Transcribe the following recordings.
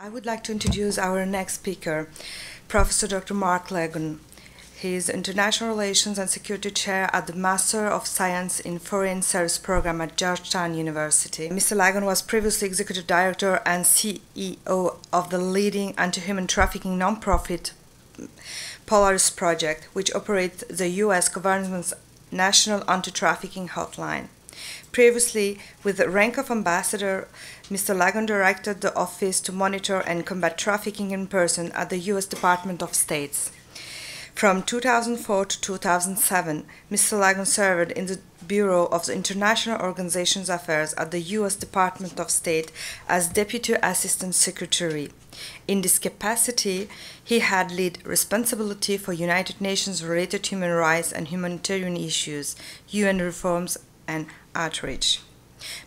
I would like to introduce our next speaker, Professor Dr. Mark Lagon. He is International Relations and Security Chair at the Master of Science in Foreign Service program at Georgetown University. Mr. Lagon was previously Executive Director and CEO of the leading anti-human trafficking nonprofit Polaris Project, which operates the U.S. government's National Anti-Trafficking Hotline. Previously, with the rank of ambassador, Mr. Lagon directed the Office to Monitor and Combat Trafficking in Person at the U.S. Department of State. From 2004 to 2007, Mr. Lagon served in the Bureau of the International Organizations Affairs at the U.S. Department of State as Deputy Assistant Secretary. In this capacity, he had lead responsibility for United Nations-related human rights and humanitarian issues, UN reforms, and outreach.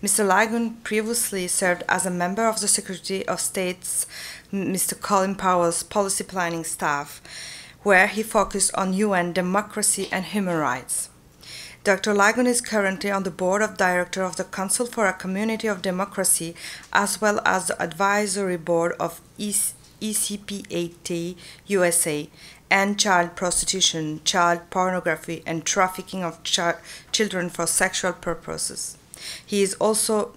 Mr. Lagon previously served as a member of the Secretary of State's Mr. Colin Powell's policy planning staff, where he focused on UN democracy and human rights. Dr. Lagon is currently on the board of directors of the Council for a Community of Democracy, as well as the advisory board of ECPAT USA, and child prostitution, child pornography, and trafficking of children for sexual purposes. He also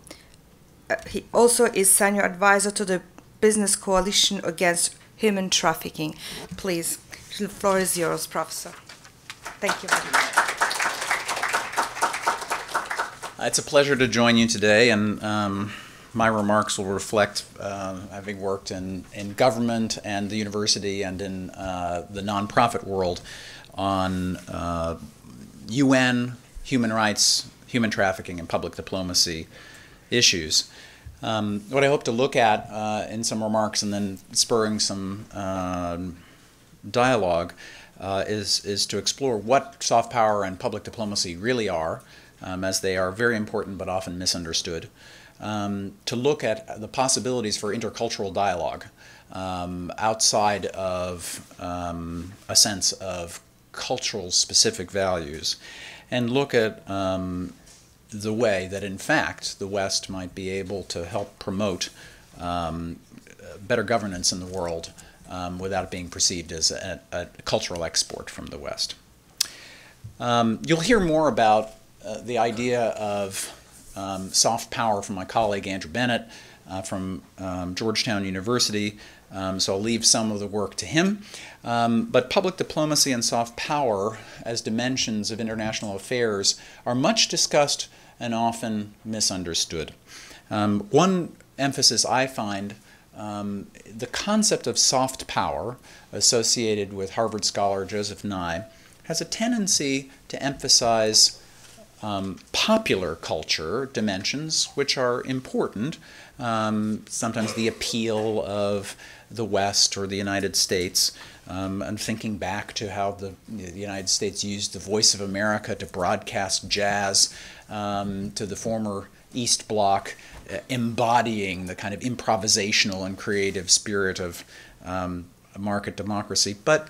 is senior advisor to the Business Coalition Against Human Trafficking. Please, the floor is yours, Professor. Thank you very much. It's a pleasure to join you today, and my remarks will reflect having worked in government and the university and in the nonprofit world on UN, human rights, human trafficking, and public diplomacy issues. What I hope to look at in some remarks and then spurring some dialogue is to explore what soft power and public diplomacy really are, as they are very important but often misunderstood. To look at the possibilities for intercultural dialogue outside of a sense of cultural specific values, and look at the way that in fact the West might be able to help promote better governance in the world without it being perceived as a cultural export from the West. You'll hear more about the idea of soft power from my colleague Andrew Bennett from Georgetown University, so I'll leave some of the work to him. But public diplomacy and soft power as dimensions of international affairs are much discussed and often misunderstood. One emphasis I find, the concept of soft power associated with Harvard scholar Joseph Nye has a tendency to emphasize popular culture dimensions, which are important. Sometimes the appeal of the West or the United States, and thinking back to how the United States used the Voice of America to broadcast jazz to the former East Bloc, embodying the kind of improvisational and creative spirit of market democracy. But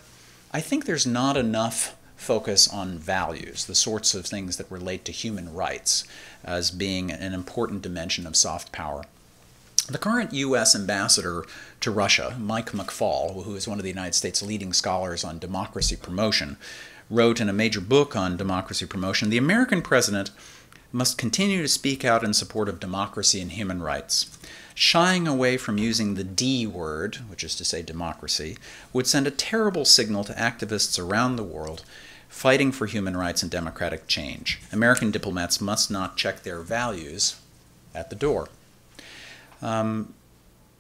I think there's not enough focus on values, the sorts of things that relate to human rights, as being an important dimension of soft power. The current U.S. ambassador to Russia, Mike McFaul, who is one of the United States' leading scholars on democracy promotion, wrote in a major book on democracy promotion, "The American president must continue to speak out in support of democracy and human rights. Shying away from using the D word, which is to say democracy, would send a terrible signal to activists around the world fighting for human rights and democratic change. American diplomats must not check their values at the door."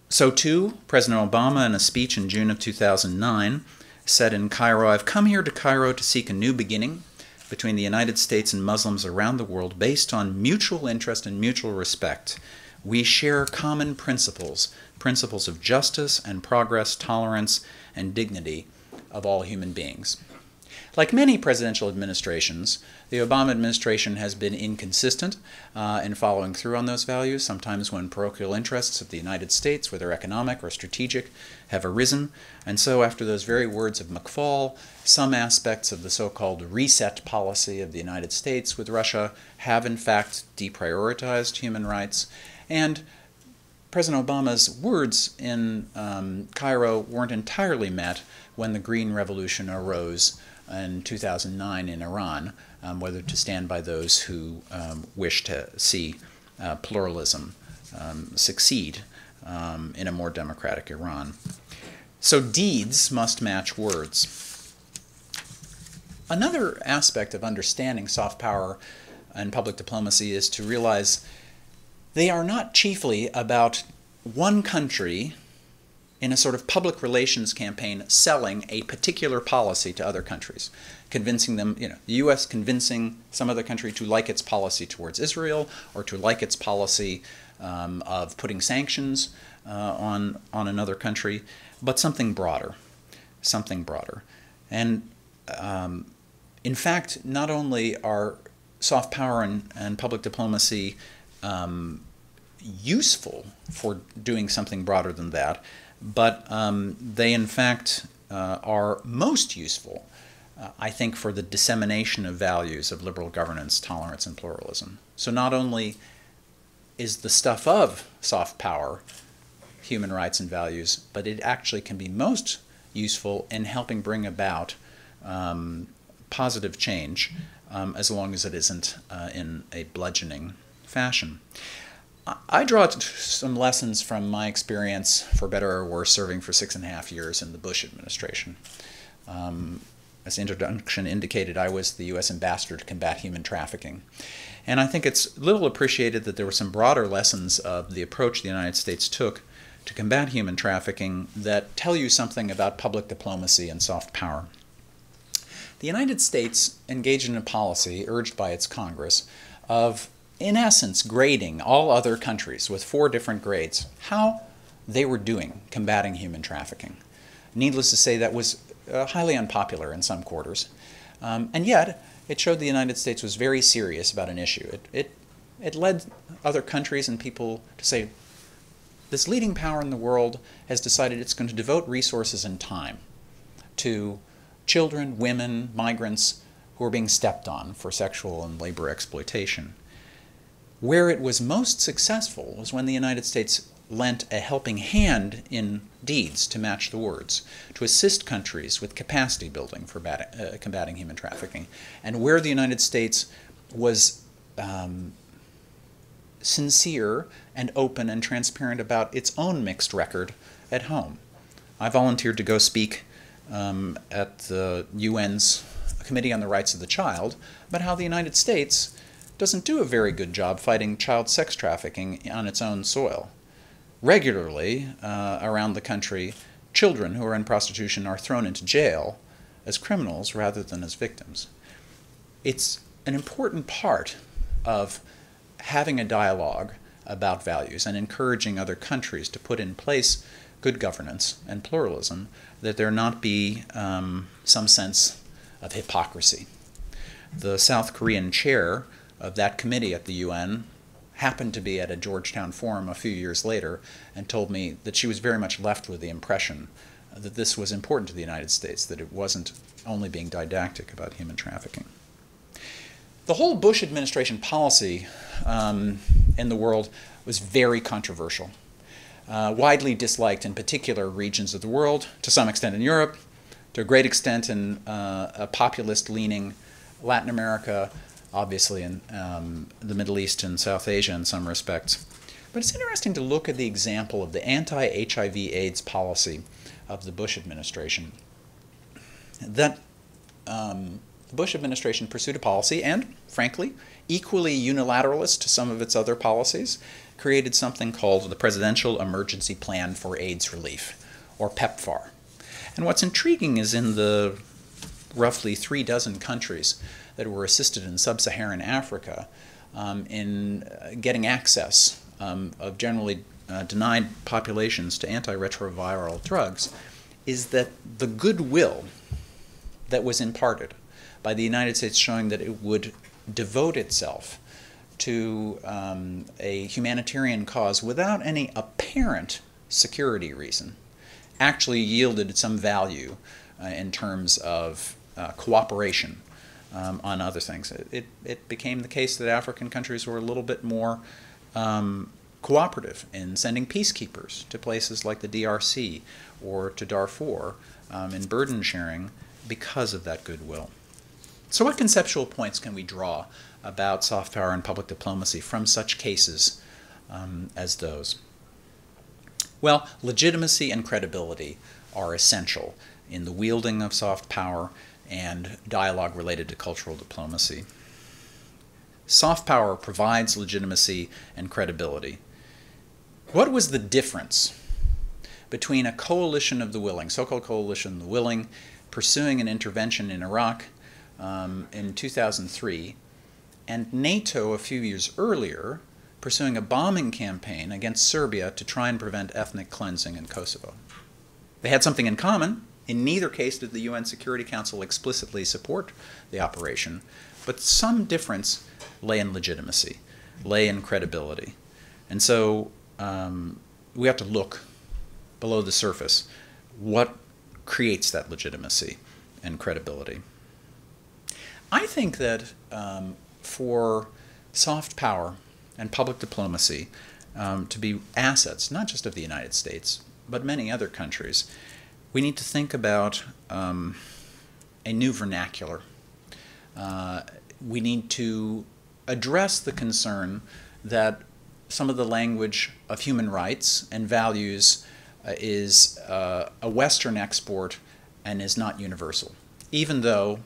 So too, President Obama, in a speech in June of 2009, said in Cairo, "I've come here to Cairo to seek a new beginning between the United States and Muslims around the world based on mutual interest and mutual respect. We share common principles, principles of justice and progress, tolerance and dignity of all human beings." Like many presidential administrations, the Obama administration has been inconsistent in following through on those values, sometimes when parochial interests of the United States, whether economic or strategic, have arisen. And so after those very words of McFaul, some aspects of the so-called reset policy of the United States with Russia have in fact deprioritized human rights, and President Obama's words in Cairo weren't entirely met when the Green Revolution arose in 2009 in Iran, whether to stand by those who wish to see pluralism succeed in a more democratic Iran. So deeds must match words. Another aspect of understanding soft power and public diplomacy is to realize they are not chiefly about one country in a sort of public relations campaign selling a particular policy to other countries, convincing them, the U.S. convincing some other country to like its policy towards Israel or to like its policy of putting sanctions on another country, but something broader, And in fact, not only are soft power and public diplomacy useful for doing something broader than that, but they in fact are most useful, I think, for the dissemination of values of liberal governance, tolerance, and pluralism. So not only is the stuff of soft power human rights and values, but it actually can be most useful in helping bring about positive change, as long as it isn't in a bludgeoning fashion. I draw some lessons from my experience, for better or worse, serving for 6.5 years in the Bush administration. As the introduction indicated, I was the U.S. ambassador to combat human trafficking. And I think it's little appreciated that there were some broader lessons of the approach the United States took to combat human trafficking that tell you something about public diplomacy and soft power. The United States engaged in a policy urged by its Congress of, in essence, grading all other countries with 4 different grades, how they were doing combating human trafficking. Needless to say, that was highly unpopular in some quarters. And yet, it showed the United States was very serious about an issue. It led other countries and people to say, this leading power in the world has decided it's going to devote resources and time to children, women, migrants who are being stepped on for sexual and labor exploitation. Where it was most successful was when the United States lent a helping hand in deeds to match the words, to assist countries with capacity building for combating human trafficking, and where the United States was sincere and open and transparent about its own mixed record at home. I volunteered to go speak at the UN's Committee on the Rights of the Child about how the United States doesn't do a very good job fighting child sex trafficking on its own soil. Regularly, around the country, children who are in prostitution are thrown into jail as criminals rather than as victims. It's an important part of having a dialogue about values and encouraging other countries to put in place good governance and pluralism, that there not be some sense of hypocrisy. The South Korean chair of that committee at the UN happened to be at a Georgetown forum a few years later and told me that she was very much left with the impression that this was important to the United States, that it wasn't only being didactic about human trafficking. The whole Bush administration policy in the world was very controversial, widely disliked in particular regions of the world, to some extent in Europe, to a great extent in a populist-leaning Latin America, obviously in the Middle East and South Asia in some respects. But it's interesting to look at the example of the anti-HIV/AIDS policy of the Bush administration. That the Bush administration pursued a policy, and frankly, equally unilateralist to some of its other policies, created something called the Presidential Emergency Plan for AIDS Relief, or PEPFAR. And what's intriguing is in the roughly 36 countries that were assisted in sub-Saharan Africa in getting access of generally denied populations to antiretroviral drugs, is that the goodwill that was imparted by the United States showing that it would devote itself to a humanitarian cause without any apparent security reason actually yielded some value in terms of cooperation on other things. It became the case that African countries were a little bit more cooperative in sending peacekeepers to places like the DRC or to Darfur in burden sharing because of that goodwill. So what conceptual points can we draw about soft power and public diplomacy from such cases as those? Well, legitimacy and credibility are essential in the wielding of soft power and dialogue related to cultural diplomacy. Soft power provides legitimacy and credibility. What was the difference between a coalition of the willing, so-called coalition of the willing, pursuing an intervention in Iraq in 2003, and NATO a few years earlier pursuing a bombing campaign against Serbia to try and prevent ethnic cleansing in Kosovo? They had something in common. In neither case did the UN Security Council explicitly support the operation, but some difference lay in legitimacy, lay in credibility. And so we have to look below the surface. What creates that legitimacy and credibility? I think that for soft power and public diplomacy to be assets, not just of the United States, but many other countries, we need to think about a new vernacular. We need to address the concern that some of the language of human rights and values is a Western export and is not universal, even though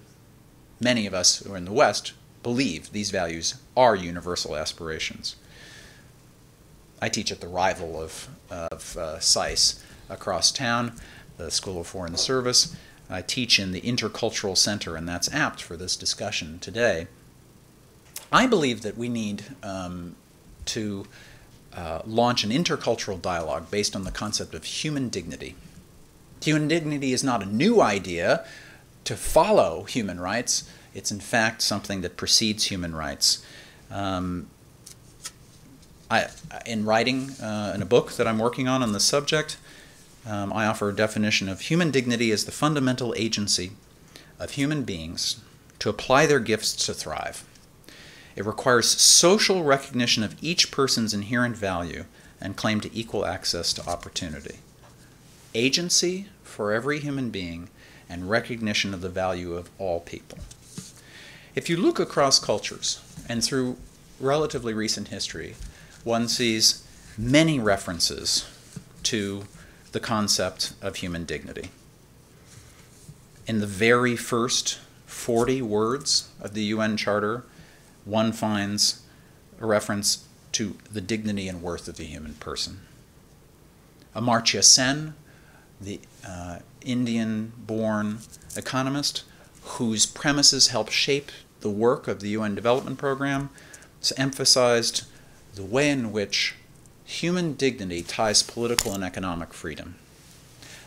many of us who are in the West believe these values are universal aspirations. I teach at the rival of SAIS across town, the School of Foreign Service. I teach in the Intercultural Center, and that's apt for this discussion today. I believe that we need to launch an intercultural dialogue based on the concept of human dignity. Human dignity is not a new idea to follow human rights. It's in fact something that precedes human rights. In writing in a book that I'm working on the subject, I offer a definition of human dignity as the fundamental agency of human beings to apply their gifts to thrive. It requires social recognition of each person's inherent value and claim to equal access to opportunity. Agency for every human being and recognition of the value of all people. If you look across cultures and through relatively recent history, one sees many references to the concept of human dignity. In the very first 40 words of the UN Charter, one finds a reference to the dignity and worth of the human person. Amartya Sen, the Indian-born economist whose premises helped shape the work of the UN Development Program, has emphasized the way in which human dignity ties political and economic freedom,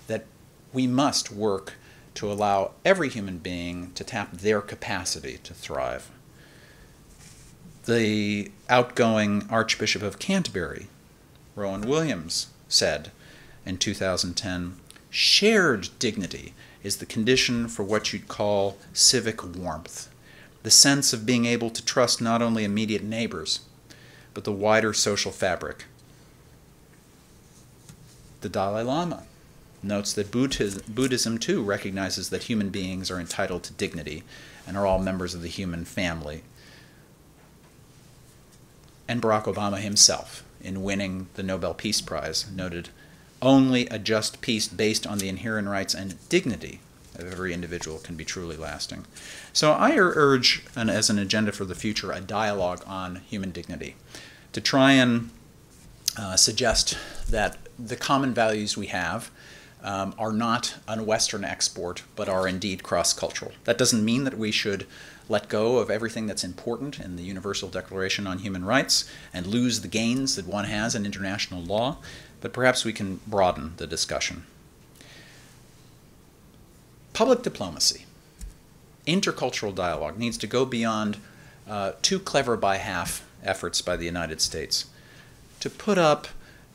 that we must work to allow every human being to tap their capacity to thrive. The outgoing Archbishop of Canterbury, Rowan Williams, said in 2010, shared dignity is the condition for what you'd call civic warmth, the sense of being able to trust not only immediate neighbors, but the wider social fabric. The Dalai Lama notes that Buddhism too recognizes that human beings are entitled to dignity and are all members of the human family. And Barack Obama himself, in winning the Nobel Peace Prize, noted, "Only a just peace based on the inherent rights and dignity of every individual can be truly lasting." So I urge, as an agenda for the future, a dialogue on human dignity, to try and suggest that the common values we have are not a Western export, but are indeed cross-cultural. That doesn't mean that we should let go of everything that's important in the Universal Declaration on Human Rights and lose the gains that one has in international law, but perhaps we can broaden the discussion. Public diplomacy, intercultural dialogue, needs to go beyond too clever by half efforts by the United States to put up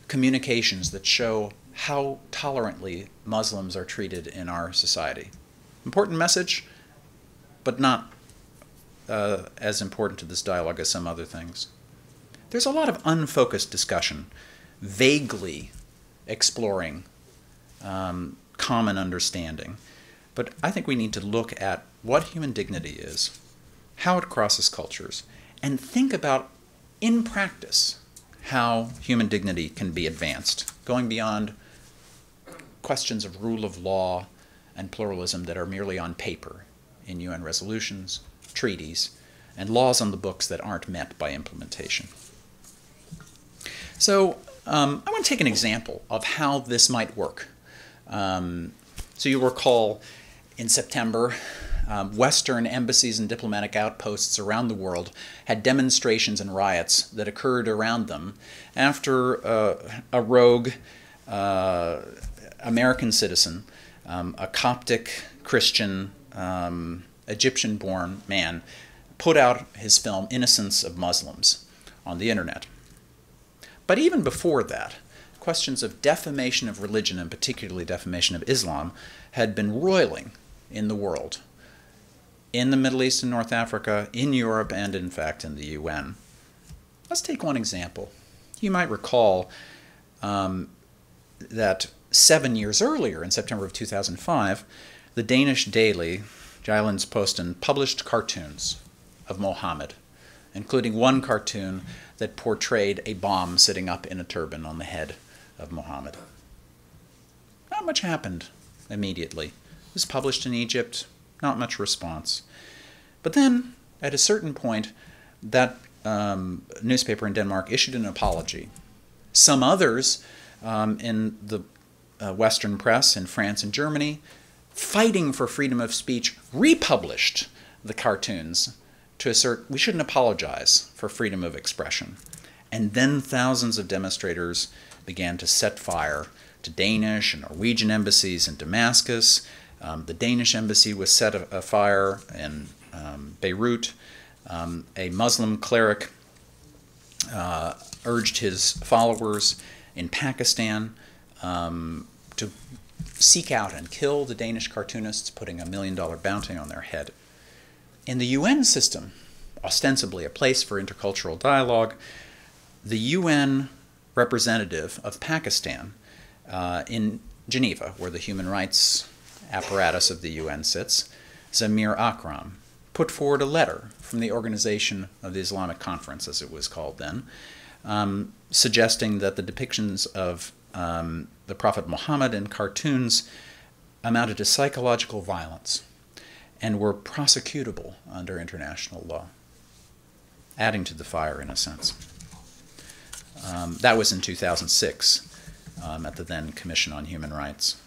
communications that show how tolerantly Muslims are treated in our society. Important message, but not as important to this dialogue as some other things. there's a lot of unfocused discussion, vaguely exploring common understanding. But I think we need to look at what human dignity is, how it crosses cultures, and think about, in practice, how human dignity can be advanced, going beyond questions of rule of law and pluralism that are merely on paper in UN resolutions, treaties, and laws on the books that aren't met by implementation. So I want to take an example of how this might work. So you'll recall in September, Western embassies and diplomatic outposts around the world had demonstrations and riots that occurred around them after a rogue American citizen, a Coptic Christian Egyptian-born man, put out his film Innocence of Muslims on the internet. But even before that, questions of defamation of religion, and particularly defamation of Islam, had been roiling in the world, in the Middle East and North Africa, in Europe, and in fact in the UN. Let's take one example. You might recall that 7 years earlier, in September of 2005, the Danish daily Jyllands-Posten published cartoons of Mohammed, including one cartoon that portrayed a bomb sitting up in a turban on the head of Mohammed. Not much happened immediately. It was published in Egypt, not much response. But then, at a certain point, that newspaper in Denmark issued an apology. Some others in the Western press in France and Germany, fighting for freedom of speech, republished the cartoons to assert we shouldn't apologize for freedom of expression. And then thousands of demonstrators began to set fire to Danish and Norwegian embassies in Damascus. The Danish embassy was set afire in Beirut. A Muslim cleric urged his followers in Pakistan to seek out and kill the Danish cartoonists, putting $1 million bounty on their head. In the UN system, ostensibly a place for intercultural dialogue, the UN representative of Pakistan in Geneva, where the human rights apparatus of the UN sits, Zamir Akram, put forward a letter from the Organization of the Islamic Conference, as it was called then, suggesting that the depictions of the Prophet Muhammad in cartoons amounted to psychological violence and were prosecutable under international law, adding to the fire in a sense. That was in 2006 at the then Commission on Human Rights.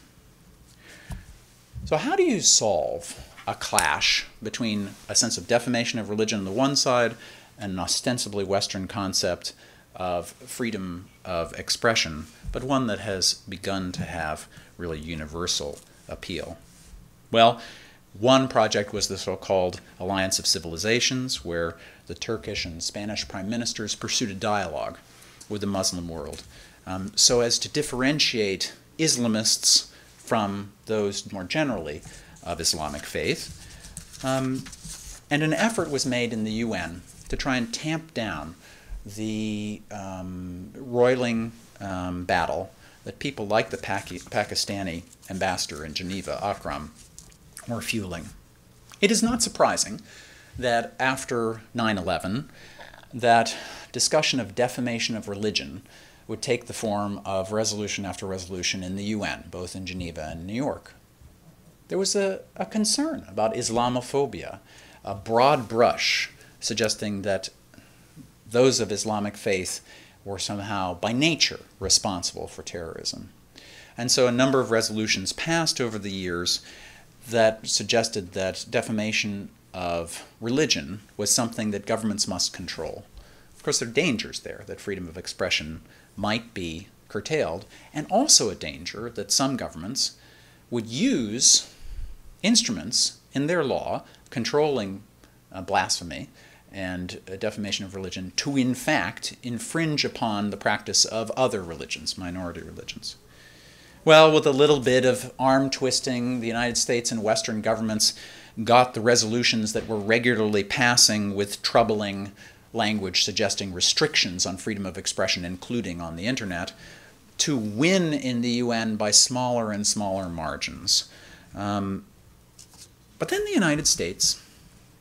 So how do you solve a clash between a sense of defamation of religion on the one side and an ostensibly Western concept of freedom of expression, but one that has begun to have really universal appeal? Well, one project was the so-called Alliance of Civilizations, where the Turkish and Spanish prime ministers pursued a dialogue with the Muslim world so as to differentiate Islamists from those more generally of Islamic faith. And an effort was made in the UN to try and tamp down the roiling battle that people like the Pakistani ambassador in Geneva, Akram, were fueling. It is not surprising that after 9/11, that discussion of defamation of religion would take the form of resolution after resolution in the UN, both in Geneva and New York. There was a concern about Islamophobia, a broad brush suggesting that those of Islamic faith were somehow by nature responsible for terrorism. And so a number of resolutions passed over the years that suggested that defamation of religion was something that governments must control. Of course, there are dangers there, that freedom of expression might be curtailed, and also a danger that some governments would use instruments in their law controlling blasphemy and defamation of religion to, in fact, infringe upon the practice of other religions, minority religions. Well, with a little bit of arm twisting, the United States and Western governments got the resolutions that were regularly passing with troubling language suggesting restrictions on freedom of expression, including on the internet, to win in the UN by smaller and smaller margins. But then the United States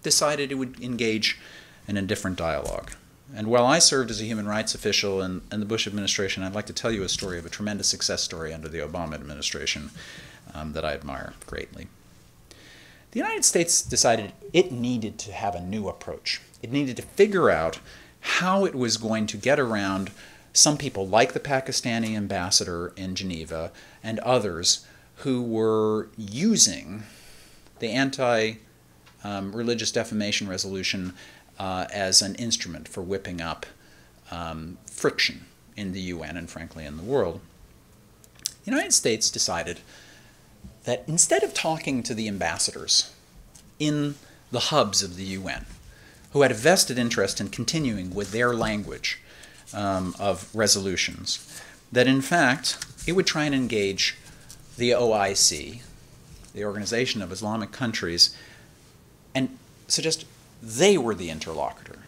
decided it would engage in a different dialogue. And while I served as a human rights official in the Bush administration, I'd like to tell you a story of a tremendous success story under the Obama administration that I admire greatly. The United States decided it needed to have a new approach. It needed to figure out how it was going to get around some people like the Pakistani ambassador in Geneva and others who were using the anti-religious defamation resolution as an instrument for whipping up friction in the UN and, frankly, in the world. The United States decided that instead of talking to the ambassadors in the hubs of the UN, who had a vested interest in continuing with their language of resolutions, that in fact it would try and engage the OIC, the Organization of Islamic Countries, and suggest they were the interlocutor.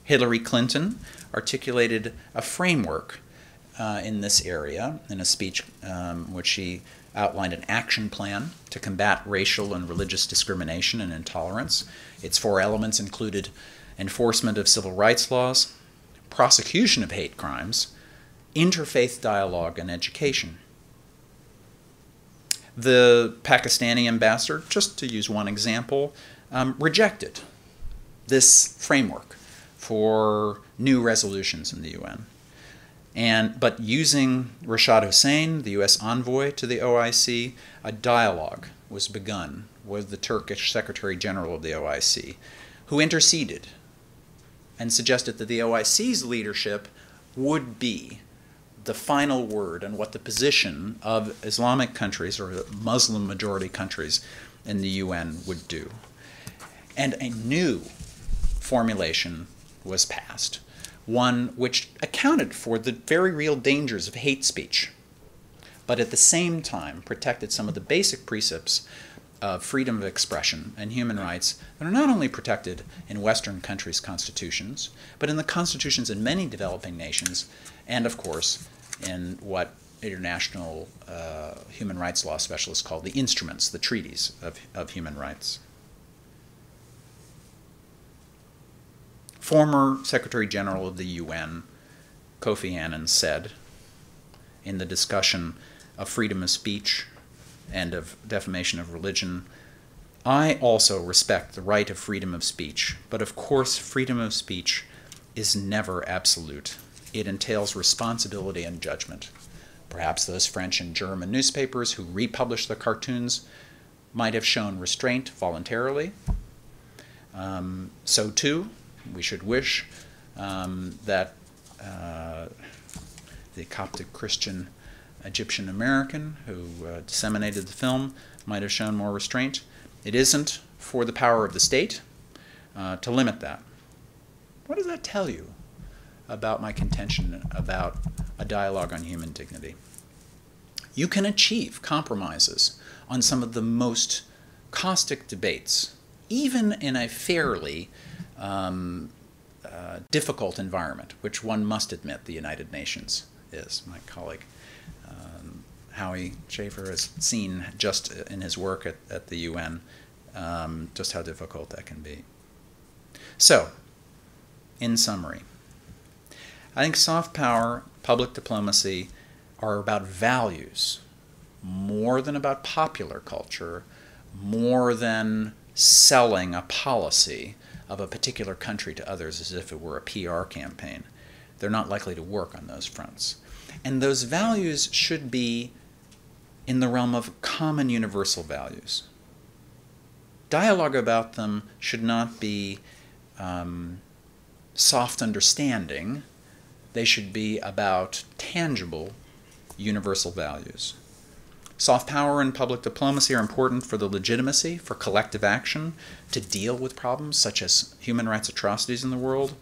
Hillary Clinton articulated a framework in this area in a speech which she outlined an action plan to combat racial and religious discrimination and intolerance. Its 4 elements included enforcement of civil rights laws, prosecution of hate crimes, interfaith dialogue, and education. The Pakistani ambassador, just to use one example, rejected this framework for new resolutions in the UN. But using Rashad Hussain, the U.S. envoy to the OIC, a dialogue was begun with the Turkish Secretary General of the OIC, who interceded and suggested that the OIC's leadership would be the final word on what the position of Islamic countries or Muslim majority countries in the UN would do. And a new formulation was passed, one which accounted for the very real dangers of hate speech, but at the same time protected some of the basic precepts of freedom of expression and human rights that are not only protected in Western countries' constitutions, but in the constitutions in many developing nations, and of course in what international human rights law specialists call the instruments, the treaties of human rights. Former Secretary General of the UN, Kofi Annan, said in the discussion of freedom of speech and of defamation of religion, "I also respect the right of freedom of speech, but of course freedom of speech is never absolute. It entails responsibility and judgment. Perhaps those French and German newspapers who republished the cartoons might have shown restraint voluntarily. So too, we should wish that the Coptic Christian Egyptian American who disseminated the film might have shown more restraint. It isn't for the power of the state to limit that." What does that tell you about my contention about a dialogue on human dignity? You can achieve compromises on some of the most caustic debates, even in a fairly difficult environment, which one must admit the United Nations is. My colleague Howie Schaefer has seen just in his work at the UN just how difficult that can be. So, in summary, I think soft power, public diplomacy are about values more than about popular culture, more than selling a policy of a particular country to others as if it were a PR campaign. They're not likely to work on those fronts. And those values should be in the realm of common universal values. Dialogue about them should not be soft understanding. They should be about tangible universal values. Soft power and public diplomacy are important for the legitimacy, for collective action, to deal with problems such as human rights atrocities in the world.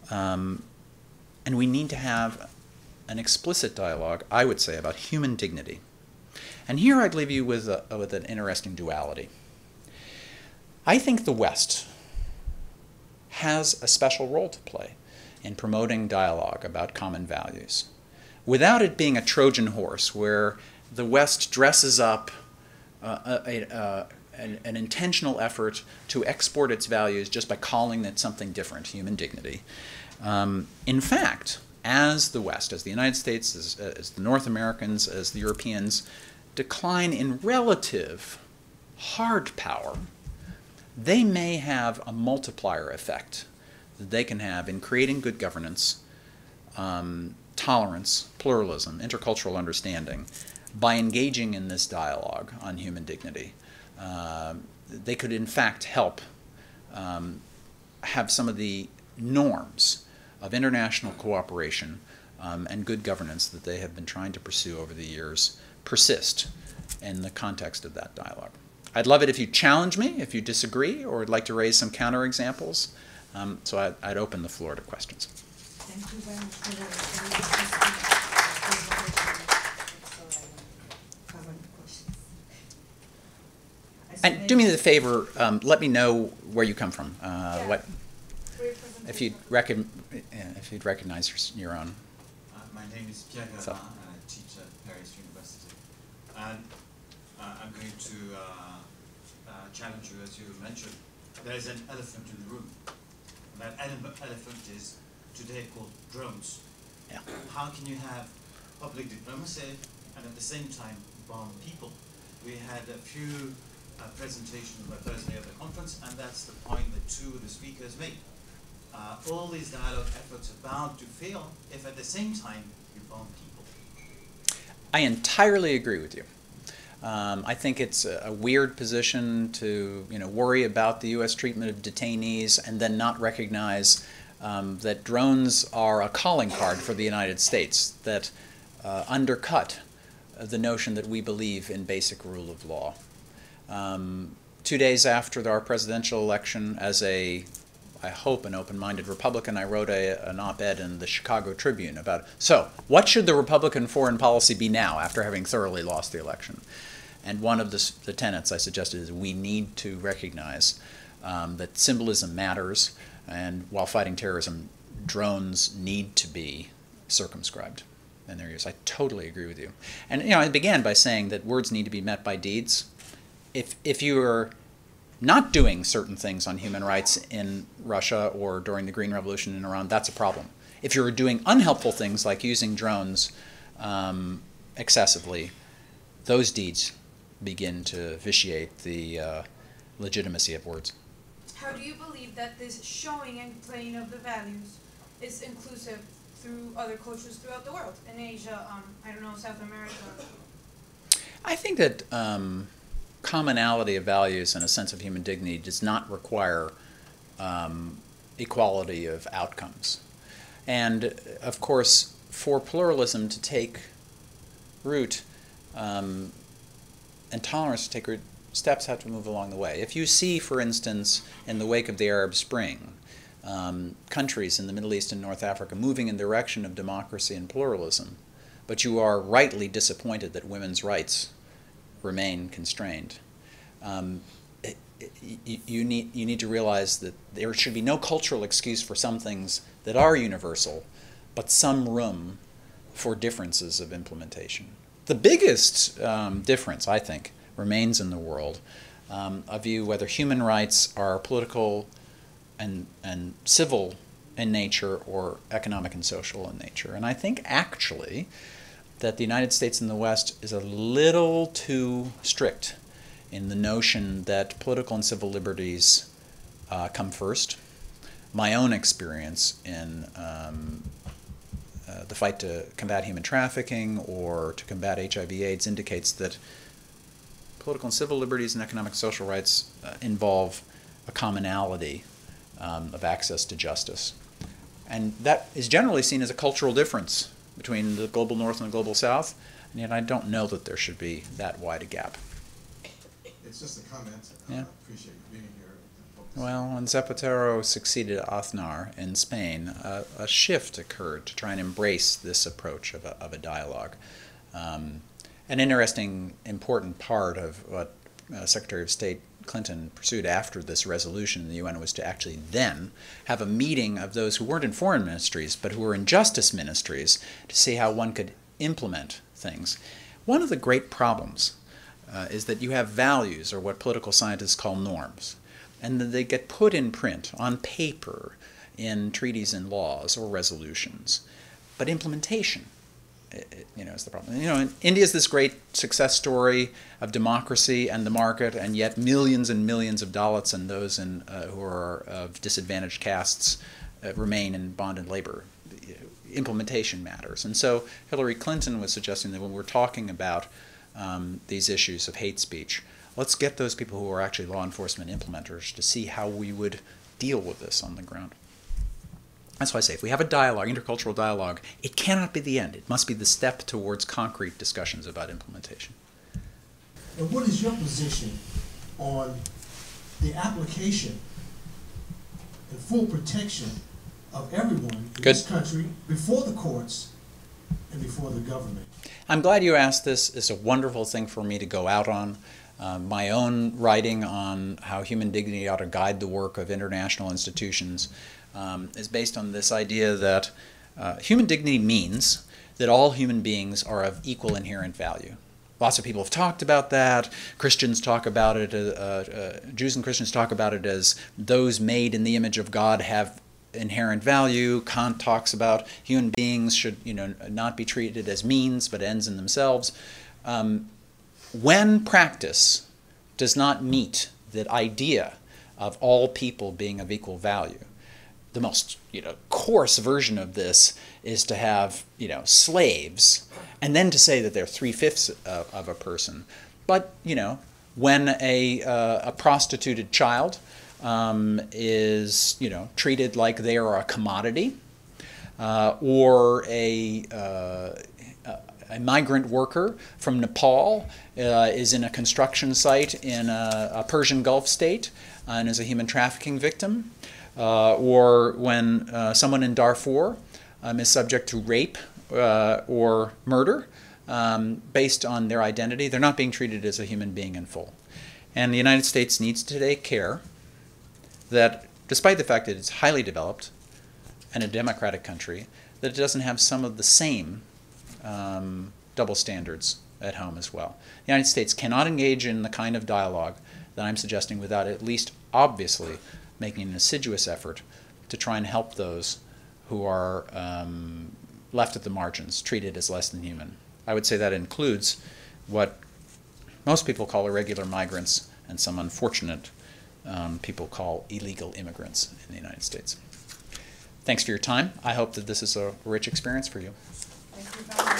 And we need to have an explicit dialogue, I would say, about human dignity. And here I'd leave you with an interesting duality. I think the West has a special role to play in promoting dialogue about common values, without it being a Trojan horse where the West dresses up an intentional effort to export its values just by calling it something different, human dignity. In fact, as the West, as the United States, as the North Americans, as the Europeans decline in relative hard power, they may have a multiplier effect that they can have in creating good governance, tolerance, pluralism, intercultural understanding, by engaging in this dialogue on human dignity. They could, in fact, help have some of the norms of international cooperation and good governance that they have been trying to pursue over the years persist in the context of that dialogue. I'd love it if you challenge me, if you disagree, or would like to raise some counterexamples. So I'd open the floor to questions. Thank you very much for that. And do me the favor, let me know where you come from. What, if you'd recognize your own. My name is Pierre Gavin, and I teach at Paris University. And I'm going to challenge you, as you mentioned. There is an elephant in the room. That elephant is today called drones. Yeah. How can you have public diplomacy and at the same time bomb people? We had a few presentations on Thursday at the conference, and that's the point that two of the speakers made. All these dialogue efforts are bound to fail if at the same time you bomb people. I entirely agree with you. I think it's a weird position to worry about the U.S. treatment of detainees and then not recognize that drones are a calling card for the United States that undercut the notion that we believe in basic rule of law. 2 days after our presidential election, as I hope, an open-minded Republican, I wrote an op-ed in the Chicago Tribune about, so, what should the Republican foreign policy be now after having thoroughly lost the election? And one of the tenets I suggested is we need to recognize that symbolism matters, and while fighting terrorism, drones need to be circumscribed in their use. I totally agree with you. And I began by saying that words need to be met by deeds. If you're not doing certain things on human rights in Russia or during the Green Revolution in Iran, that's a problem. If you're doing unhelpful things like using drones excessively, those deeds begin to vitiate the legitimacy of words. How do you believe that this showing and playing of the values is inclusive through other cultures throughout the world, in Asia, South America? I think that commonality of values and a sense of human dignity does not require equality of outcomes. And of course, for pluralism to take root and tolerance to take root, steps have to move along the way. If you see, for instance, in the wake of the Arab Spring, countries in the Middle East and North Africa moving in the direction of democracy and pluralism, but you are rightly disappointed that women's rights remain constrained, you need to realize that there should be no cultural excuse for some things that are universal, but some room for differences of implementation. The biggest difference, I think, remains in the world of view whether human rights are political and civil in nature or economic and social in nature. And I think actually that the United States and the West is a little too strict in the notion that political and civil liberties come first. My own experience in the fight to combat human trafficking or to combat HIV/AIDS indicates that political and civil liberties and economic and social rights involve a commonality of access to justice. And that is generally seen as a cultural difference between the global North and the global South, and yet I don't know that there should be that wide a gap. It's just a comment. Yeah. I appreciate you being here. Well, when Zapatero succeeded Aznar in Spain, a shift occurred to try and embrace this approach of a dialogue. An interesting, important part of what Secretary of State Clinton pursued after this resolution in the UN was to actually then have a meeting of those who weren't in foreign ministries but who were in justice ministries to see how one could implement things. One of the great problems is that you have values, or what political scientists call norms, and that they get put in print on paper in treaties and laws or resolutions, but implementation is the problem. India is this great success story of democracy and the market, and yet millions and millions of Dalits and those who are of disadvantaged castes remain in bonded labor. Implementation matters. And so Hillary Clinton was suggesting that when we're talking about these issues of hate speech, let's get those people who are actually law enforcement implementers to see how we would deal with this on the ground. That's why I say if we have a dialogue, intercultural dialogue, it cannot be the end. It must be the step towards concrete discussions about implementation. And what is your position on the application and full protection of everyone in this country before the courts and before the government? I'm glad you asked this. It's a wonderful thing for me to go out on. My own writing on how human dignity ought to guide the work of international institutions is based on this idea that human dignity means that all human beings are of equal inherent value. Lots of people have talked about that. Christians talk about it, Jews and Christians talk about it as those made in the image of God have inherent value. Kant talks about human beings should not be treated as means but ends in themselves. When practice does not meet that idea of all people being of equal value, the most coarse version of this is to have slaves and then to say that they're 3/5 of a person. But when a prostituted child is treated like they are a commodity, or a migrant worker from Nepal is in a construction site in a Persian Gulf state and is a human trafficking victim, or when someone in Darfur is subject to rape or murder based on their identity, they're not being treated as a human being in full. And the United States needs to take care that, despite the fact that it's highly developed and a democratic country, that it doesn't have some of the same double standards at home as well. The United States cannot engage in the kind of dialogue that I'm suggesting without at least obviously making an assiduous effort to try and help those who are left at the margins, treated as less than human. I would say that includes what most people call irregular migrants and some unfortunate people call illegal immigrants in the United States. Thanks for your time. I hope that this is a rich experience for you. Thank you very much.